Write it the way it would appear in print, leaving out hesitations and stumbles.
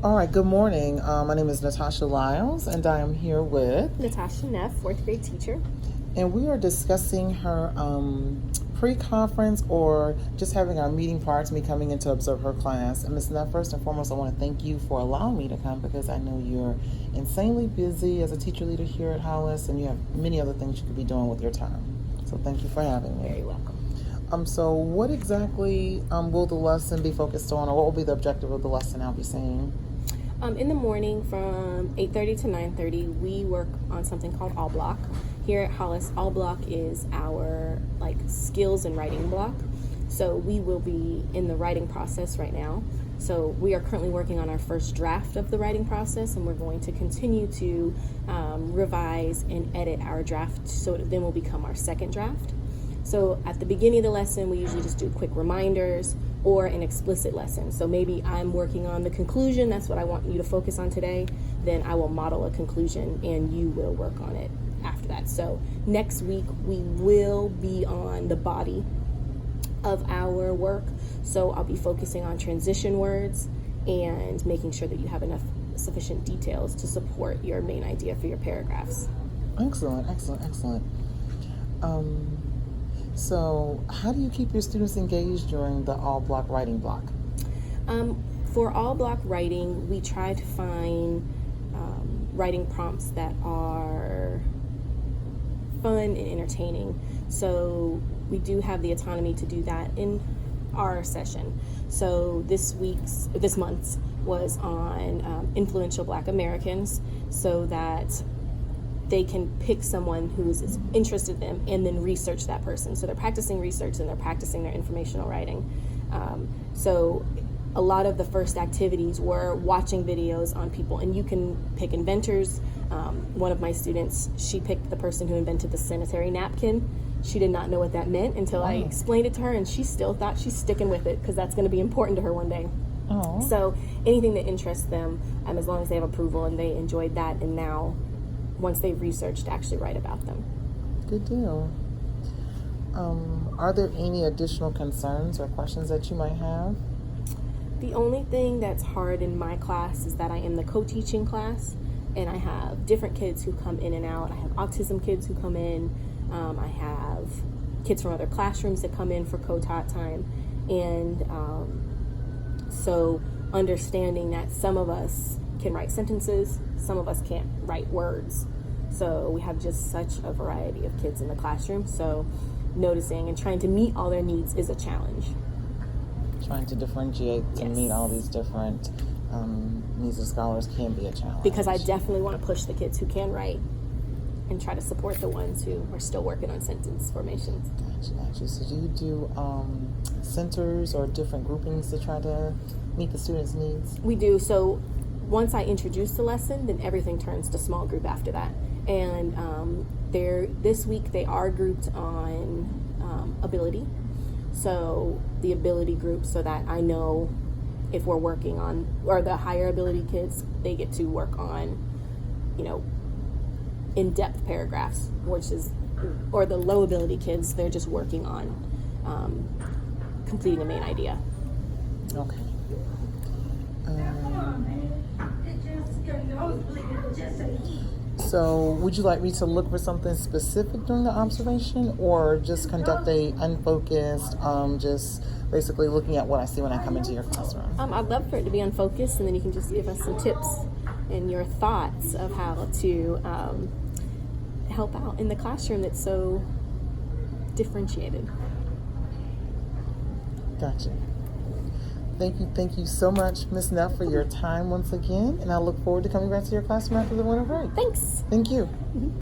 All right, good morning. My name is Natasha Lyles, and I am here with, Natasha Neff, fourth grade teacher. and we are discussing her pre-conference or just having our meeting prior to me coming in to observe her class. And Ms. Neff, first and foremost, I want to thank you for allowing me to come because I know you're insanely busy as a teacher leader here at Hollis, and you have many other things you could be doing with your time. So thank you for having me. Very welcome. So what exactly will the lesson be focused on, or what will be the objective of the lesson I'll be seeing? In the morning from 8:30 to 9:30, we work on something called All Block. Here at Hollis, All Block is our skills and writing block. So we will be in the writing process right now. So we are currently working on our first draft of the writing process, and we're going to continue to revise and edit our draft so it then will become our second draft. So at the beginning of the lesson, we usually just do quick reminders or an explicit lesson. So maybe I'm working on the conclusion, that's what I want you to focus on today, then I will model a conclusion and you will work on it after that. So next week we will be on the body of our work. So I'll be focusing on transition words and making sure that you have enough sufficient details to support your main idea for your paragraphs. Excellent. So how do you keep your students engaged during the all block writing block? For all block writing, we try to find writing prompts that are fun and entertaining. So we do have the autonomy to do that in our session. So this month's was on influential Black Americans, so that they can pick someone who's interested in them and then research that person. So they're practicing research and they're practicing their informational writing. So a lot of the first activities were watching videos on people, and you can pick inventors. One of my students, she picked the person who invented the sanitary napkin. She did not know what that meant until I explained it to her, and she still thought she's sticking with it because that's going to be important to her one day. Oh. So anything that interests them, as long as they have approval and they enjoyed that, and now once they've researched, actually write about them. Good deal. Are there any additional concerns or questions that you might have? The only thing that's hard in my class is that I am the co-teaching class, and I have different kids who come in and out. I have autism kids who come in. I have kids from other classrooms that come in for co-taught time. And so understanding that some of us can write sentences, some of us can't write words. So we have just such a variety of kids in the classroom. So noticing and trying to meet all their needs is a challenge. Trying to differentiate to meet all these different needs of scholars can be a challenge. Because I definitely want to push the kids who can write and try to support the ones who are still working on sentence formations. Gotcha. So do you do centers or different groupings to try to meet the students' needs? We do. So once I introduce the lesson, then everything turns to small group after that. And this week they are grouped on ability. So the ability group, so that I know if we're working on, or the higher ability kids, they get to work on, in-depth paragraphs, or the low ability kids, they're just working on completing a main idea. Okay. So would you like me to look for something specific during the observation, or just conduct a unfocused, just basically looking at what I see when I come into your classroom? I'd love for it to be unfocused, and then you can just give us some tips and your thoughts of how to help out in the classroom that's so differentiated. Gotcha. Thank you so much, Ms. Neff, for your time once again, and I look forward to coming back to your classroom after the winter break. Thanks. Thank you.